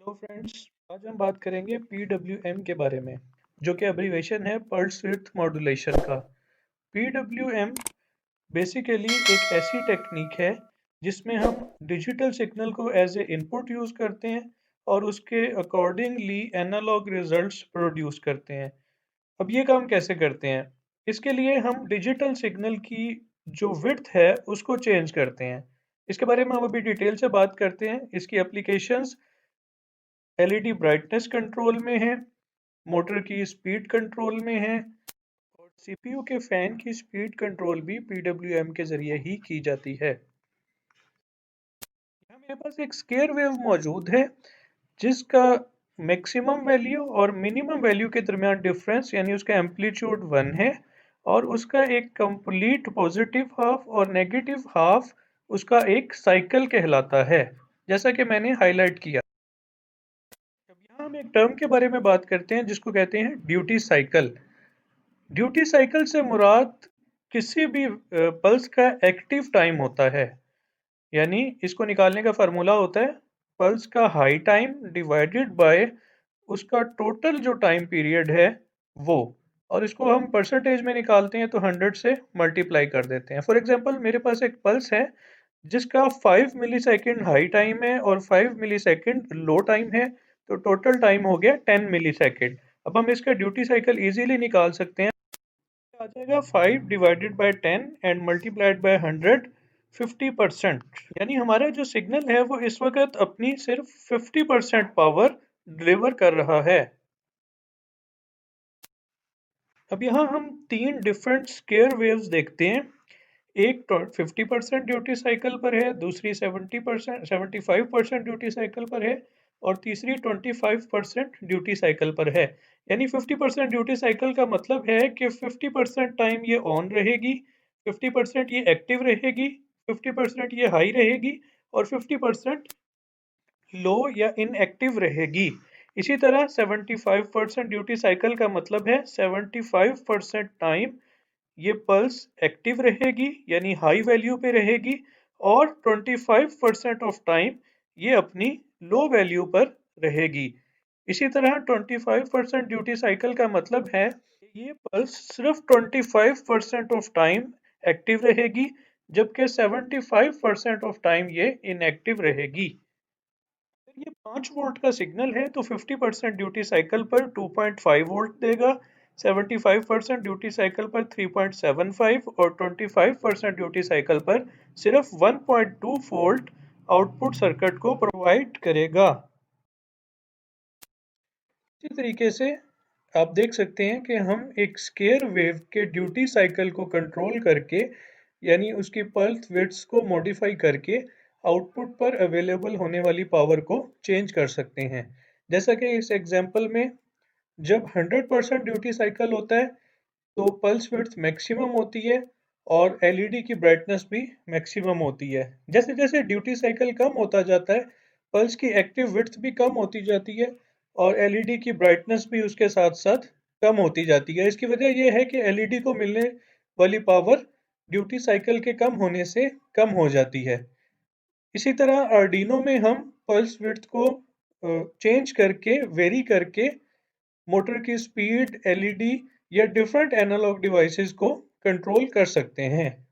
Hello friends, आज हम बात करेंगे PWM के बारे में, जो कि अब्रीविएशन है पल्स विड्थ मॉड्यूलेशन का। PWM बेसिकली एक ऐसी टेक्निक है जिसमें हम डिजिटल सिग्नल को एज ए इनपुट यूज़ करते हैं और उसके अकॉर्डिंगली एनालॉग रिजल्ट्स प्रोड्यूस करते हैं। अब ये काम कैसे करते हैं? इसके लिए हम डिजिटल सिग्नल की जो विड्थ है उसको चेंज करते हैं। इसके बारे में हम अभी डिटेल से बात करते हैं। इसकी एप्लीकेशंस एलईडी ब्राइटनेस कंट्रोल में है, मोटर की स्पीड कंट्रोल में है और सीपीयू के फैन की स्पीड कंट्रोल भी पीडब्ल्यूएम के जरिए ही की जाती है। यहाँ मेरे पास एक स्केयर वेव मौजूद है जिसका मैक्सिमम वैल्यू और मिनिमम वैल्यू के दरमियान डिफरेंस यानी उसका एम्पलीट्यूड 1 है और उसका एक कंप्लीट पॉजिटिव हाफ और नेगेटिव हाफ उसका एक साइकिल कहलाता है, जैसा कि मैंने हाईलाइट किया। अब यहाँ हम एक टर्म के बारे में बात करते हैं जिसको कहते हैं ड्यूटी साइकिल। ड्यूटी साइकिल से मुराद किसी भी पल्स का एक्टिव टाइम होता है, यानी इसको निकालने का फार्मूला होता है पल्स का हाई टाइम डिवाइडेड बाय उसका टोटल जो टाइम पीरियड है वो, और इसको हम परसेंटेज में निकालते हैं तो 100 से मल्टीप्लाई कर देते हैं। फॉर एग्जांपल मेरे पास एक पल्स है जिसका 5 मिली सेकेंड हाई टाइम है और 5 मिली सेकेंड लो टाइम है, तो टोटल टाइम हो गया 10 मिली सेकेंड। अब हम इसका ड्यूटी साइकिल इजीली निकाल सकते हैं। आ जाएगा 5 divided by 10 and multiplied by 100, 50%। यानी हमारा जो सिग्नल है वो इस वक्त अपनी सिर्फ 50% पावर डिलीवर कर रहा है। अब यहाँ हम तीन डिफरेंट स्केयर वेव्स देखते हैं। एक 50% ड्यूटी साइकिल पर है, दूसरी 70% 75% ड्यूटी साइकिल पर है और तीसरी 25% ड्यूटी साइकिल पर है। यानी 50% ड्यूटी साइकिल का मतलब है कि 50% टाइम ये ऑन रहेगी, 50% ये एक्टिव रहेगी, 50% ये हाई रहेगी और 50% लो या इनएक्टिव रहेगी। इसी तरह 75% ड्यूटी साइकिल का मतलब है 75% टाइम ये पल्स एक्टिव रहेगी यानी हाई वैल्यू पे रहेगी और 25% ऑफ टाइम ये अपनी लो वैल्यू पर रहेगी। इसी तरह 25% ड्यूटी साइकिल का मतलब है कि ये पल्स सिर्फ 25% ऑफ टाइम एक्टिव रहेगी जबकि 75% ऑफ टाइम ये इनएक्टिव रहेगी। अगर ये 5 वोल्ट का सिग्नल है तो 50% ड्यूटी साइकिल पर 2.5 वोल्ट देगा, 75% ड्यूटी साइकिल पर 3.75 और 25% ड्यूटी साइकिल पर सिर्फ 1.2 वोल्ट आउटपुट सर्किट को प्रोवाइड करेगा। इसी तरीके से आप देख सकते हैं कि हम एक स्केयर वेव के ड्यूटी साइकिल को कंट्रोल करके यानी उसकी पल्स विड्थ को मॉडिफाई करके आउटपुट पर अवेलेबल होने वाली पावर को चेंज कर सकते हैं। जैसा कि इस एग्जांपल में जब 100% ड्यूटी साइकिल होता है तो पल्स विड्थ मैक्सिमम होती है और एलईडी की ब्राइटनेस भी मैक्सिमम होती है। जैसे जैसे ड्यूटी साइकिल कम होता जाता है पल्स की एक्टिव विड्थ भी कम होती जाती है और एलईडी की ब्राइटनेस भी उसके साथ साथ कम होती जाती है। इसकी वजह यह है कि एलईडी को मिलने वाली पावर ड्यूटी साइकिल के कम होने से कम हो जाती है। इसी तरह आर्डिनो में हम पल्स विड्थ को चेंज करके वेरी करके मोटर की स्पीड, एलईडी या डिफरेंट एनालॉग डिवाइसेस को कंट्रोल कर सकते हैं।